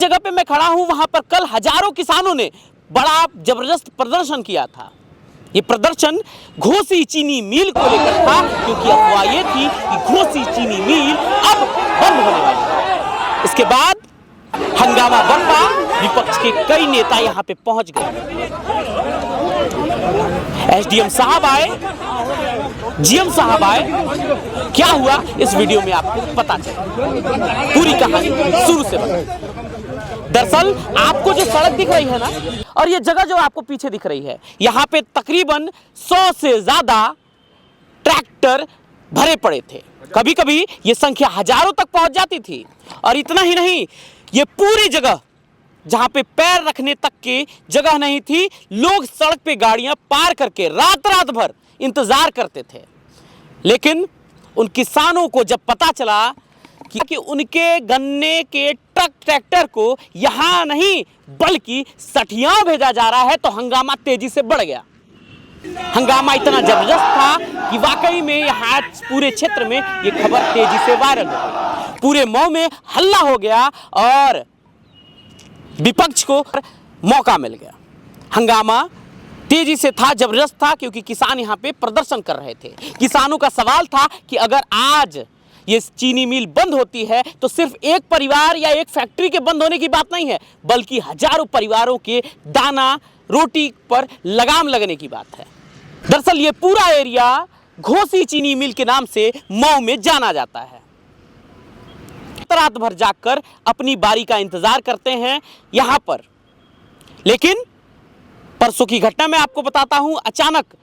जगह पे मैं खड़ा हूं वहां पर कल हजारों किसानों ने बड़ा जबरदस्त प्रदर्शन किया था। ये प्रदर्शन घोसी चीनी मिल को लेकर था, क्योंकि अफवाह ये थी कि घोसी चीनी मिल अब बंद होने वाली है। इसके बाद हंगामा बढ़ा, विपक्ष के कई नेता यहां पे पहुंच गए। एसडीएम साहब आए, जीएम साहब आए। क्या हुआ इस वीडियो में आपको पता चले, पूरी कहानी शुरू से बताएं। दरअसल आपको जो सड़क दिख रही है ना, और ये जगह जो आपको पीछे दिख रही है, यहाँ पे तकरीबन 100 से ज्यादा ट्रैक्टर भरे पड़े थे। कभी कभी ये संख्या हजारों तक पहुंच जाती थी। और इतना ही नहीं, ये पूरी जगह जहां पे पैर रखने तक की जगह नहीं थी, लोग सड़क पे गाड़ियां पार करके रात रात भर इंतजार करते थे। लेकिन उन किसानों को जब पता चला कि उनके गन्ने के ट्रैक्टर को यहां नहीं बल्कि सठियां भेजा जा रहा है, तो हंगामा तेजी से बढ़ गया। हंगामा इतना जबरदस्त था कि वाकई में यहाँ पूरे क्षेत्र में ये खबर तेजी से वायरल हो गई। पूरे मऊ में हल्ला हो गया और विपक्ष को मौका मिल गया। हंगामा तेजी से था, जबरदस्त था, क्योंकि किसान यहाँ पे प्रदर्शन कर रहे थे। किसानों का सवाल था कि अगर आज ये चीनी मिल बंद होती है तो सिर्फ एक परिवार या एक फैक्ट्री के बंद होने की बात नहीं है, बल्कि हजारों परिवारों के दाना रोटी पर लगाम लगने की बात है। दरअसल ये पूरा एरिया घोसी चीनी मिल के नाम से मऊ में जाना जाता है। रात भर जागकर अपनी बारी का इंतजार करते हैं यहां पर। लेकिन परसों की घटना मैं आपको बताता हूं। अचानक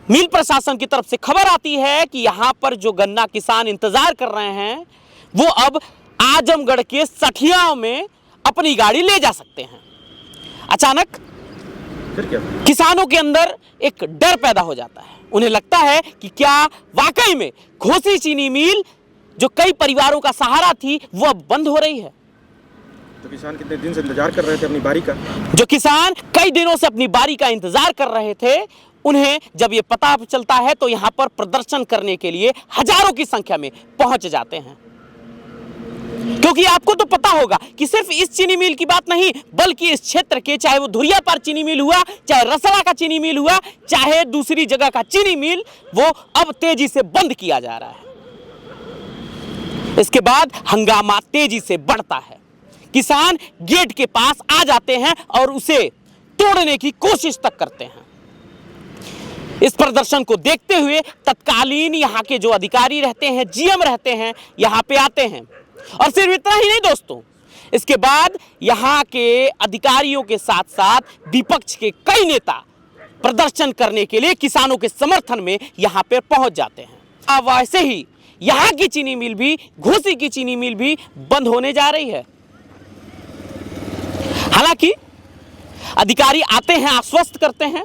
मिल प्रशासन की तरफ से खबर आती है कि यहां पर जो गन्ना किसान इंतजार कर रहे हैं, वो अब आजमगढ़ के सठियाओं में अपनी गाड़ी ले जा सकते हैं। अचानक किसानों के अंदर एक डर पैदा हो जाता है। उन्हें लगता है कि क्या वाकई में घोसी चीनी मिल जो कई परिवारों का सहारा थी, वो अब बंद हो रही है। तो किसान कितने दिन से इंतजार कर रहे थे अपनी बारी का? जो किसान कई दिनों से अपनी बारी का इंतजार कर रहे थे, उन्हें जब ये पता चलता है तो यहां पर प्रदर्शन करने के लिए हजारों की संख्या में पहुंच जाते हैं। क्योंकि आपको तो पता होगा कि सिर्फ इस चीनी मिल की बात नहीं, बल्कि इस क्षेत्र के, चाहे वो धुरिया पार चीनी मिल हुआ, चाहे रसड़ा का चीनी मिल हुआ, चाहे दूसरी जगह का चीनी मिल, वो अब तेजी से बंद किया जा रहा है। इसके बाद हंगामा तेजी से बढ़ता है। किसान गेट के पास आ जाते हैं और उसे तोड़ने की कोशिश तक करते हैं। इस प्रदर्शन को देखते हुए तत्कालीन यहाँ के जो अधिकारी रहते हैं, जीएम रहते हैं, यहाँ पे आते हैं। और सिर्फ इतना ही नहीं दोस्तों, इसके बाद यहाँ के अधिकारियों के साथ साथ विपक्ष के कई नेता प्रदर्शन करने के लिए किसानों के समर्थन में यहाँ पे पहुंच जाते हैं। वैसे ही यहाँ की चीनी मिल भी, घोसी की चीनी मिल भी बंद होने जा रही है। हालांकि अधिकारी आते हैं, आश्वस्त करते हैं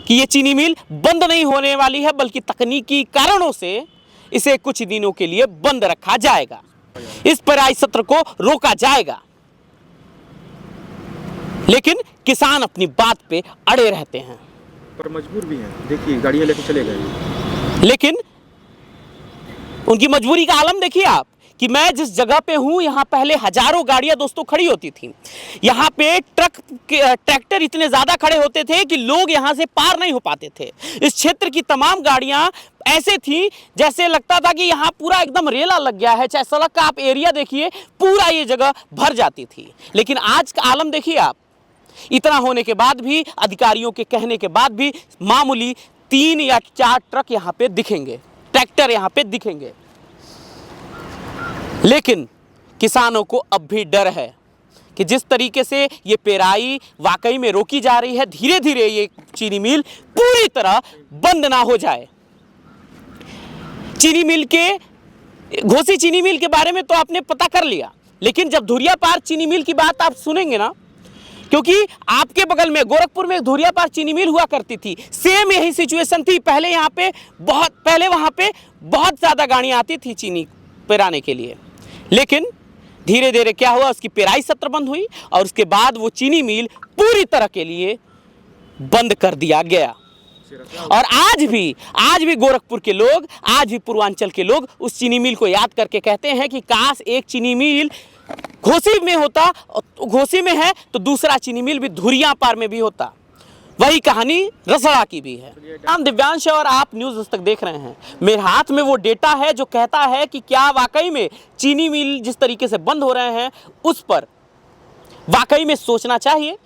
कि ये चीनी मिल बंद नहीं होने वाली है, बल्कि तकनीकी कारणों से इसे कुछ दिनों के लिए बंद रखा जाएगा। इस पेराई सत्र को रोका जाएगा। लेकिन किसान अपनी बात पे अड़े रहते हैं, पर मजबूर भी हैं। देखिए गाड़ियां लेकर चले गए। लेकिन उनकी मजबूरी का आलम देखिए आप, कि मैं जिस जगह पे हूं, यहां पहले हजारों गाड़ियां दोस्तों खड़ी होती थी। यहां पे ट्रैक्टर इतने ज्यादा खड़े होते थे कि लोग यहां से पार नहीं हो पाते थे। इस क्षेत्र की तमाम गाड़ियां ऐसे थी जैसे लगता था कि यहां पूरा एकदम रेला लग गया है। चाहे सड़क का आप एरिया देखिए, पूरा ये जगह भर जाती थी। लेकिन आज का आलम देखिए आप, इतना होने के बाद भी, अधिकारियों के कहने के बाद भी, मामूली 3 या 4 ट्रक यहां पे दिखेंगे, ट्रैक्टर यहां पे दिखेंगे। लेकिन किसानों को अब भी डर है कि जिस तरीके से ये पेराई वाकई में रोकी जा रही है, धीरे धीरे ये चीनी मिल पूरी तरह बंद ना हो जाए। चीनी मिल के, घोसी चीनी मिल के बारे में तो आपने पता कर लिया, लेकिन जब धुरिया पार चीनी मिल की बात आप सुनेंगे ना, क्योंकि आपके बगल में गोरखपुर में धुरिया पार चीनी मिल हुआ करती थी, सेम यही सिचुएशन थी। पहले यहाँ पे वहाँ पे बहुत ज़्यादा गाड़ियाँ आती थी चीनी पेराने के लिए। लेकिन धीरे धीरे क्या हुआ, उसकी पेराई सत्र बंद हुई और उसके बाद वो चीनी मिल पूरी तरह के लिए बंद कर दिया गया। और आज भी गोरखपुर के लोग, आज भी पूर्वांचल के लोग उस चीनी मिल को याद करके कहते हैं कि काश एक चीनी मिल घोसी में होता, घोसी में है तो दूसरा चीनी मिल भी धुरियां पार में भी होता। वही कहानी रसड़ा की भी है। नाम दिव्यांश है और आप न्यूज़ दस्तक देख रहे हैं। मेरे हाथ में वो डेटा है जो कहता है कि क्या वाकई में चीनी मिल जिस तरीके से बंद हो रहे हैं उस पर वाकई में सोचना चाहिए।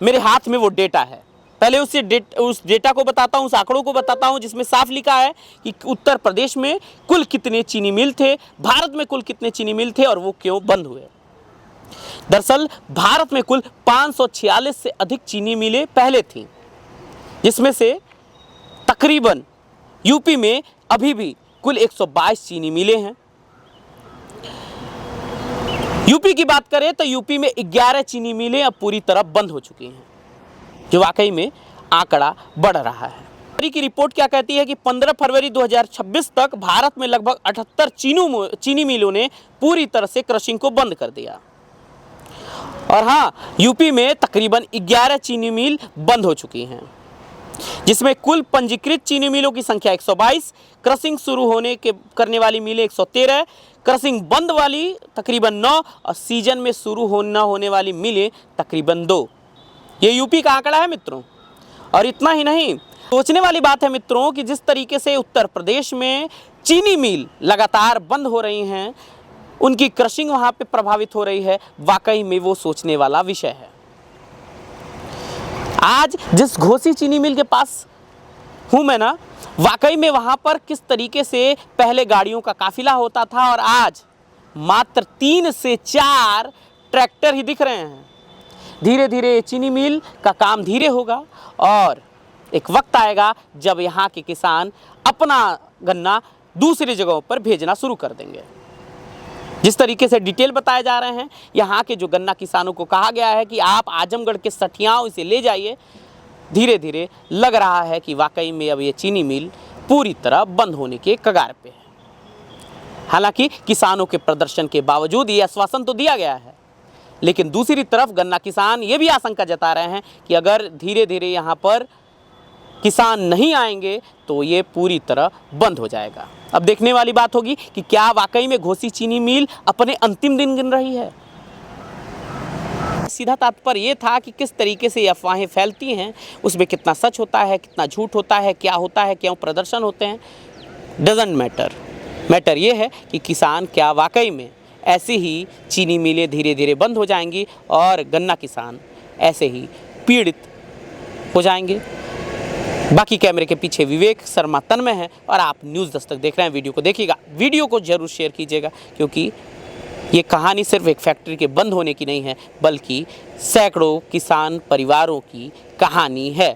मेरे हाथ में वो डेटा है। पहले उस डेटा को बताता हूँ, उस आंकड़ों को बताता हूँ जिसमें साफ लिखा है कि उत्तर प्रदेश में कुल कितने चीनी मिल थे, भारत में कुल कितने चीनी मिल थे और वो क्यों बंद हुए। दरअसल भारत में कुल 546 से अधिक चीनी मिलें पहले थीं, जिसमें से तकरीबन यूपी में अभी भी कुल 122 चीनी मिलें हैं। यूपी की बात करें तो यूपी में 11 चीनी मिलें अब पूरी तरह बंद हो चुकी हैं, जो वाकई में आंकड़ा बढ़ रहा है। की रिपोर्ट क्या कहती है कि 15 फरवरी 2026 तक भारत में लगभग 78 चीनी मिलों ने पूरी तरह से क्रशिंग को बंद कर दिया। और हाँ, यूपी में तकरीबन 11 चीनी मिल बंद हो चुकी हैं, जिसमें कुल पंजीकृत चीनी मिलों की संख्या 122, क्रशिंग शुरू करने वाली मिलें 113, क्रशिंग बंद वाली तकरीबन 9 और सीजन में शुरू होने वाली मिलें तकरीबन 2। ये यूपी का आंकड़ा है मित्रों। और इतना ही नहीं, सोचने वाली बात है मित्रों कि जिस तरीके से उत्तर प्रदेश में चीनी मिल लगातार बंद हो रही हैं, उनकी क्रशिंग वहां पे प्रभावित हो रही है, वाकई में वो सोचने वाला विषय है। आज जिस घोसी चीनी मिल के पास हूं मैं ना, वाकई में वहां पर किस तरीके से पहले गाड़ियों का काफिला होता था और आज मात्र 3 से 4 ट्रैक्टर ही दिख रहे हैं। धीरे धीरे चीनी मिल का काम धीरे होगा और एक वक्त आएगा जब यहाँ के किसान अपना गन्ना दूसरी जगहों पर भेजना शुरू कर देंगे। जिस तरीके से डिटेल बताए जा रहे हैं, यहाँ के जो गन्ना किसानों को कहा गया है कि आप आजमगढ़ के सठियाओं इसे ले जाइए, धीरे धीरे लग रहा है कि वाकई में अब ये चीनी मिल पूरी तरह बंद होने के कगार पे है। हालांकि किसानों के प्रदर्शन के बावजूद ये आश्वासन तो दिया गया है, लेकिन दूसरी तरफ गन्ना किसान ये भी आशंका जता रहे हैं कि अगर धीरे धीरे यहाँ पर किसान नहीं आएंगे तो ये पूरी तरह बंद हो जाएगा। अब देखने वाली बात होगी कि क्या वाकई में घोसी चीनी मिल अपने अंतिम दिन गिन रही है। सीधा तात्पर्य ये था कि किस तरीके से अफवाहें फैलती हैं, उसमें कितना सच होता है, कितना झूठ होता है, क्या होता है, क्यों प्रदर्शन होते हैं, डजंट मैटर ये है कि किसान क्या वाकई में ऐसे ही चीनी मिलें धीरे धीरे बंद हो जाएंगी और गन्ना किसान ऐसे ही पीड़ित हो जाएंगे। बाकी कैमरे के पीछे विवेक शर्मा तन्मय है और आप न्यूज़ दस्तक देख रहे हैं। वीडियो को देखिएगा, वीडियो को जरूर शेयर कीजिएगा, क्योंकि ये कहानी सिर्फ एक फैक्ट्री के बंद होने की नहीं है, बल्कि सैकड़ों किसान परिवारों की कहानी है।